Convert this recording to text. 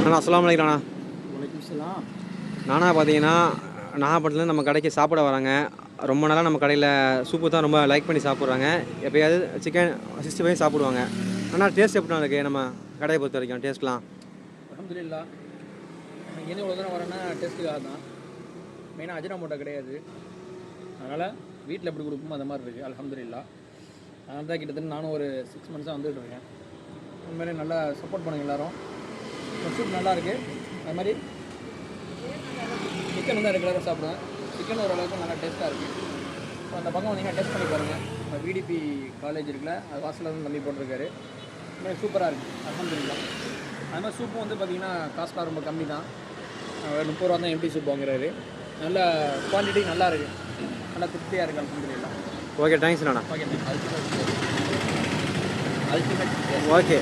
அண்ணா அஸ்ஸலாமு அலைக்கும் அண்ணா. வலைக்கும் சலாம். நானா பார்த்தீங்கன்னா நாகப்பட்டினத்துலேருந்து நம்ம கடைக்கு சாப்பிட வராங்க. ரொம்ப நாளாக நம்ம கடையில் சூப்பு தான் ரொம்ப லைக் பண்ணி சாப்பிட்றாங்க. எப்போயாவது சிக்கன் 65 சாப்பிடுவாங்க. ஆனால் டேஸ்ட் எப்படிண்ணா இருக்குது நம்ம கடையை பொறுத்த வரைக்கும் டேஸ்ட்லாம்? அல்ஹம்துலில்லாஹ். எனக்கு என்ன இவ்வளோ தூரம் வரேன்னா டேஸ்ட்டுக்காக தான். மெயினாக அஜினமோட்டோ கிடையாது. அதனால் வீட்டில் எப்படி கொடுக்குமோ அந்த மாதிரி இருக்குது. அல்ஹம்துலில்லாஹ். அதனால தான் கிட்டத்தட்ட நானும் ஒரு 6 மந்த்ஸாக வந்துகிட்டு இருக்கேன். அது மாதிரி நல்லா சப்போர்ட் பண்ணுங்க எல்லோரும். சூப் நல்லா இருக்குது. அது மாதிரி சிக்கன் வந்து ரெகுலராக சாப்பிடுவேன். சிக்கன் ஓரளவுக்கு நல்லா டேஸ்ட்டாக இருக்குது. ஸோ அந்த பக்கம் வந்தீங்கன்னா டேஸ்ட் பண்ணி பாருங்கள். இப்போ விடிபி காலேஜ் இருக்குல்ல, அது வாசலில் வந்து தம்பி போட்டிருக்காரு. அது மாதிரி சூப்பராக இருக்குது. அல்ஹம்துலில்லாஹ். அது மாதிரி சூப்பும் வந்து பார்த்திங்கன்னா காஸ்ட்லாம் ரொம்ப கம்மி தான். 30 ரூபா தான் எம்டி சூப் வாங்குறாரு. நல்ல குவான்டிட்டி நல்லா இருக்குது. நல்லா திருப்தியாக இருக்குது. அல்ஹம்துலில்லாஹ். ஓகே, தேங்க்ஸ் அண்ணா. Okay, ultimate. ஓகே.